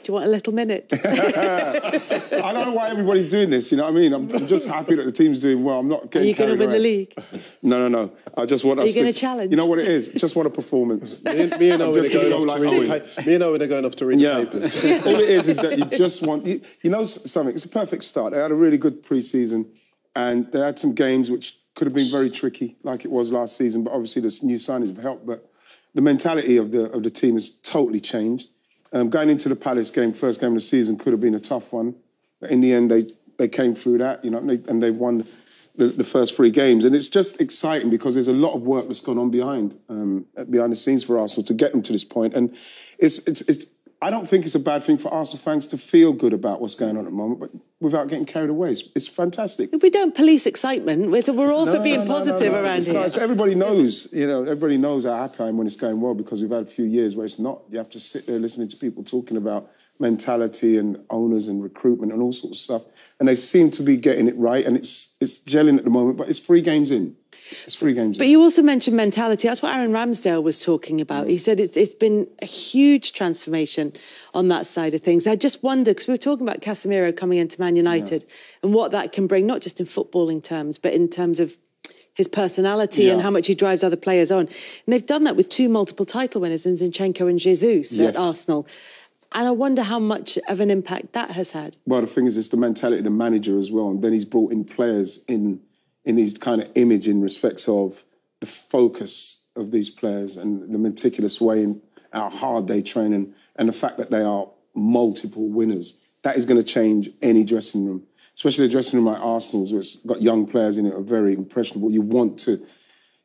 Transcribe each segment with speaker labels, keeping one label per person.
Speaker 1: Do you want a little minute?
Speaker 2: I don't know why everybody's doing this, you know what I mean? I'm just happy that the team's doing well. I'm not getting carried away.
Speaker 1: Are you going to win the league?
Speaker 2: No. I just want us to...
Speaker 1: Are you going to challenge?
Speaker 2: You know what it is? Just want a performance.
Speaker 3: Me and Owen are going off to read the papers.
Speaker 2: All it is that you just want... You know something? It's a perfect start. They had a really good pre-season and they had some games which could have been very tricky, like it was last season, but obviously the new signings have helped. But the mentality of the team has totally changed. Going into the Palace game, first game of the season, could have been a tough one. But in the end, they came through that, you know, and they've won the first 3 games. And it's just exciting because there's a lot of work that's gone on behind the scenes for Arsenal to get them to this point. And I don't think it's a bad thing for Arsenal fans to feel good about what's going on at the moment, but without getting carried away. It's fantastic.
Speaker 1: If we don't police excitement, we're all for being positive around here.
Speaker 2: Nice. Everybody knows, everybody knows how happy I am when it's going well because we've had a few years where it's not. You have to sit there listening to people talking about mentality and owners and recruitment and all sorts of stuff. And they seem to be getting it right and it's gelling at the moment, but it's 3 games in. But
Speaker 1: you also mentioned mentality. That's what Aaron Ramsdale was talking about. He said it's been a huge transformation on that side of things. I just wonder, because we were talking about Casemiro coming into Man United and what that can bring, not just in footballing terms, but in terms of his personality and how much he drives other players on. And they've done that with 2 multiple title winners in Zinchenko and Jesus at Arsenal. And I wonder how much of an impact that has had.
Speaker 2: Well, the thing is, it's the mentality of the manager as well. And then he's brought in players in his kind of image in respects of the focus of these players and the meticulous way in how hard they train and the fact that they are multiple winners. That is going to change any dressing room, especially the dressing room like Arsenal's, which got young players in it, are very impressionable. You want to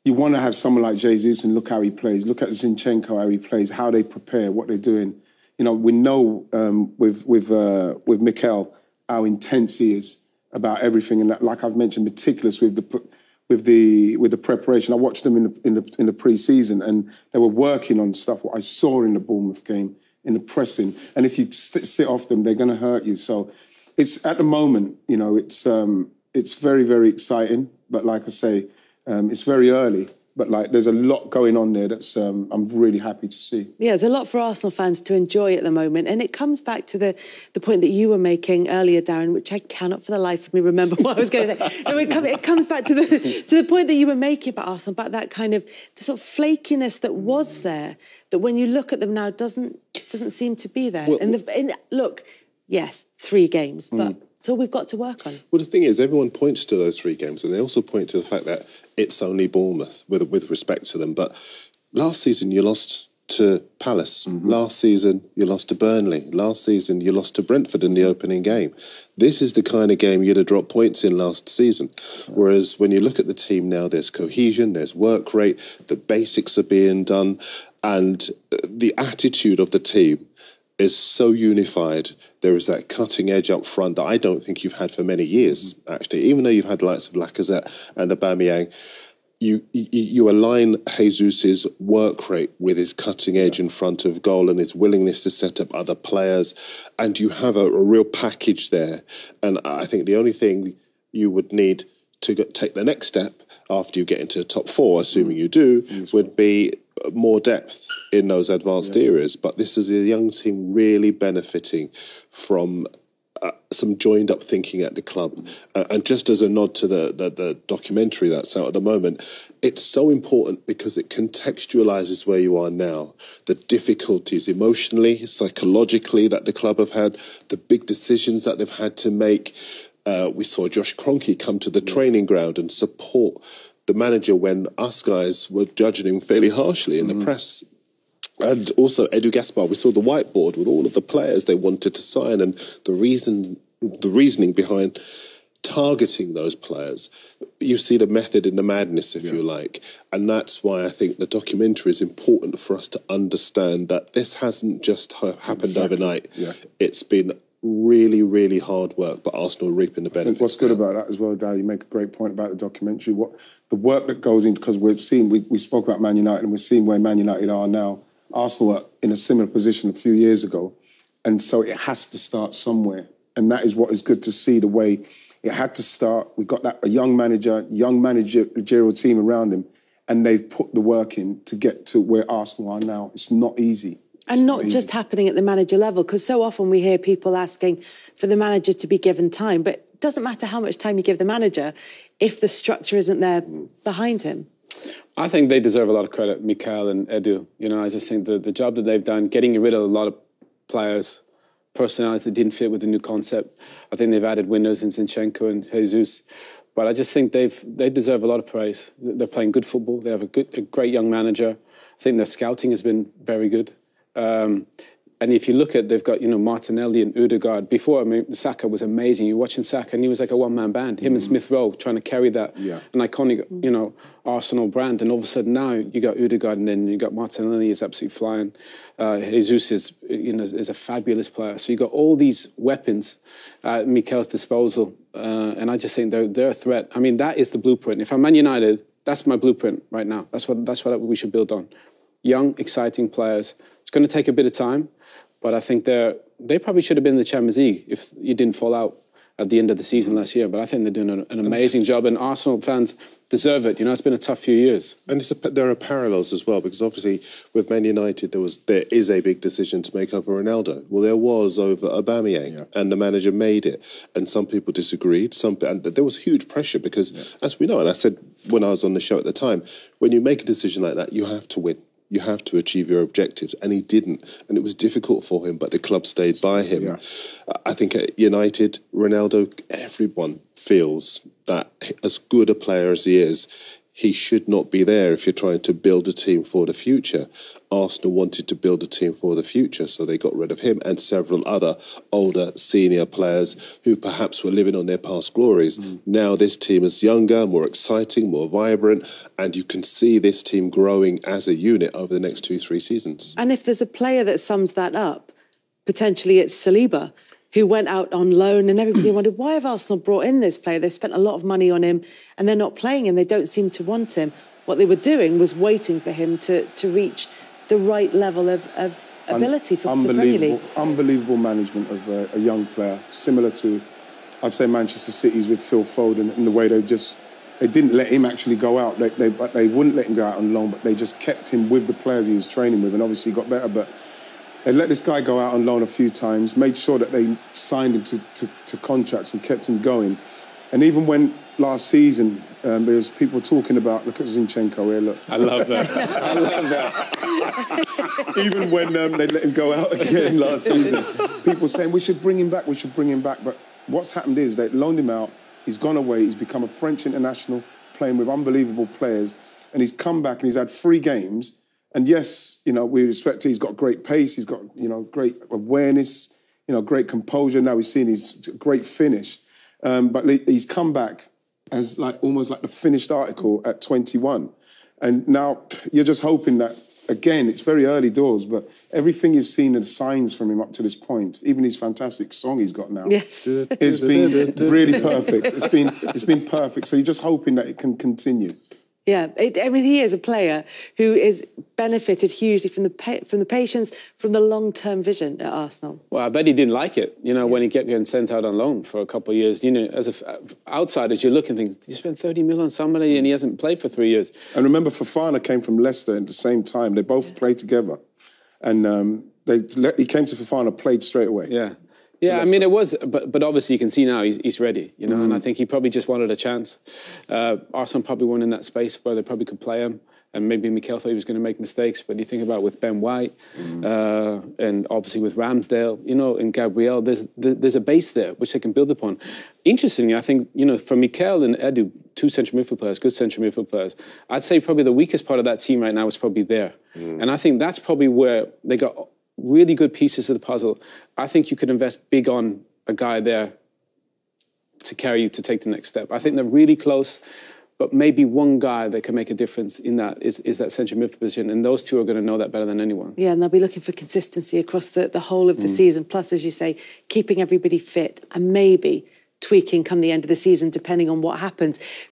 Speaker 2: have someone like Jesus and look how he plays, look at Zinchenko, how he plays, how they prepare, what they're doing. You know, we know with Mikel how intense he is about everything, and that, like I've mentioned, meticulous with the preparation. I watched them in the pre-season, and they were working on stuff what I saw in the Bournemouth game, in the pressing. And if you sit off them, they're going to hurt you. So it's at the moment, you know, it's very, very exciting. But like I say, it's very early. But like, there's a lot going on there that's I'm really happy to see. Yeah,
Speaker 1: there's a lot for Arsenal fans to enjoy at the moment, and it comes back to the point that you were making earlier, Darren, which I cannot for the life of me remember what I was going to say. No, it comes back to the point that you were making about Arsenal, about that kind of the sort of flakiness that was there, that when you look at them now doesn't seem to be there. Well, look, yes, 3 games, but. It's all we've got to work on.
Speaker 3: Well, the thing is, everyone points to those 3 games, and they also point to the fact that it's only Bournemouth, with respect to them. But last season, you lost to Palace. Last season, you lost to Burnley. Last season, you lost to Brentford in the opening game. This is the kind of game you'd have dropped points in last season. Whereas when you look at the team now, there's cohesion, there's work rate, the basics are being done, and the attitude of the team is so unified. There is that cutting edge up front that I don't think you've had for many years, actually. Even though you've had the likes of Lacazette and Aubameyang, you align Jesus' work rate with his cutting edge in front of goal and his willingness to set up other players, and you have a real package there. And I think the only thing you would need to take the next step after you get into the top 4, assuming you do, would be more depth in those advanced areas. But this is a young team really benefiting from some joined-up thinking at the club. And just as a nod to the documentary that's out at the moment, it's so important because it contextualises where you are now, the difficulties emotionally, psychologically that the club have had, the big decisions that they've had to make. We saw Josh Kroenke come to the training ground and support the manager when us guys were judging him fairly harshly in the press. And also Edu Gaspar, we saw the whiteboard with all of the players they wanted to sign and the reasoning behind targeting those players. You see the method in the madness, if you like. And that's why I think the documentary is important for us to understand that this hasn't just happened overnight. It's been really, really hard work, but Arsenal are reaping the benefits. I think
Speaker 2: what's good about that as well, Dad, you make a great point about the documentary. What the work that goes in, because we spoke about Man United and we're seeing where Man United are now. Arsenal were in a similar position a few years ago, and so it has to start somewhere. And that is what is good to see, the way it had to start. We got a young managerial team around him, and they've put the work in to get to where Arsenal are now. It's not easy.
Speaker 1: And not just happening at the manager level, because so often we hear people asking for the manager to be given time, but it doesn't matter how much time you give the manager if the structure isn't there behind him.
Speaker 4: I think they deserve a lot of credit, Mikel and Edu. You know, I just think the job that they've done, getting rid of a lot of players, personalities that didn't fit with the new concept. I think they've added winners in Zinchenko and Jesus. But I just think they deserve a lot of praise. They're playing good football. They have a great young manager. I think their scouting has been very good. And if you look at, they've got, you know, Martinelli and Ødegaard. Before, I mean, Saka was amazing. You're watching Saka and he was like a one-man band. Him and Smith Rowe trying to carry that, an iconic, you know, Arsenal brand. And all of a sudden now you got Ødegaard and then you got Martinelli is absolutely flying. Jesus is, you know, is a fabulous player. So you got all these weapons at Mikel's disposal. And I just think they're a threat. I mean, that is the blueprint. If I'm Man United, that's my blueprint right now. That's what we should build on. Young, exciting players. It's going to take a bit of time, but I think they probably should have been in the Champions League if you didn't fall out at the end of the season last year. But I think they're doing an amazing job, and Arsenal fans deserve it. You know, it's been a tough few years. And
Speaker 3: there are parallels as well, because obviously with Man United there is a big decision to make over Ronaldo. Well, there was over Aubameyang, and the manager made it, and some people disagreed. And there was huge pressure because, as we know, and I said when I was on the show at the time, when you make a decision like that, you have to win. You have to achieve your objectives, and he didn't, and it was difficult for him, but the club stayed by him. Yeah. I think at United, Ronaldo, everyone feels that as good a player as he is, he should not be there if you're trying to build a team for the future. Arsenal wanted to build a team for the future, so they got rid of him and several other older senior players who perhaps were living on their past glories. Now this team is younger, more exciting, more vibrant, and you can see this team growing as a unit over the next 2-3 seasons.
Speaker 1: And if there's a player that sums that up, potentially it's Saliba, who went out on loan, and everybody wondered, why have Arsenal brought in this player? They spent a lot of money on him and they're not playing him. They don't seem to want him. What they were doing was waiting for him to reach the right level of ability for the Premier League.
Speaker 2: Unbelievable management of a young player, similar to, I'd say, Manchester City's with Phil Foden, in the way they didn't let him actually go out. They wouldn't let him go out on loan, but they just kept him with the players he was training with, and obviously he got better. But they let this guy go out on loan a few times, made sure that they signed him to contracts and kept him going. And even when last season, there was people talking about, look at Zinchenko here, look.
Speaker 4: I love that. I love that.
Speaker 2: Even when they let him go out again last season, people saying, we should bring him back. But what's happened is they loaned him out, he's gone away, he's become a French international, playing with unbelievable players, and he's come back and he's had 3 games. And yes, you know, we respect it. He's got great pace. He's got, you know, great awareness, you know, great composure. Now we've seen his great finish. But he's come back as almost like the finished article at 21. And now you're just hoping that, again, it's very early doors, but everything you've seen and signs from him up to this point, even his fantastic song he's got now, it's been really perfect. It's been perfect. So you're just hoping that it can continue.
Speaker 1: Yeah, I mean, he is a player who is benefited hugely from the patience, from the long-term vision at Arsenal. Well,
Speaker 4: I bet he didn't like it, you know, when he kept getting sent out on loan for a couple of years. You know, as outsiders, you look and think, you spent 30 million on somebody and he hasn't played for 3 years.
Speaker 2: And remember, Fofana came from Leicester at the same time. They both played together. And he came to Fofana, played straight away.
Speaker 4: Yeah. Yeah, I mean, it was, but obviously you can see now he's ready, you know, and I think he probably just wanted a chance. Arsenal probably weren't in that space where they probably could play him, and maybe Mikel thought he was going to make mistakes, but you think about with Ben White, and obviously with Ramsdale, you know, and Gabriel, there's a base there which they can build upon. Interestingly, I think, you know, for Mikel and Edu, 2 central midfield players, good central midfield players, I'd say probably the weakest part of that team right now is probably there. And I think that's probably where they got really good pieces of the puzzle. I think you could invest big on a guy there to carry you to take the next step. I think they're really close, but maybe one guy that can make a difference in that is that central midfield position, and those 2 are going to know that better than anyone.
Speaker 1: Yeah, and they'll be looking for consistency across the whole of the season, plus, as you say, keeping everybody fit and maybe tweaking come the end of the season, depending on what happens.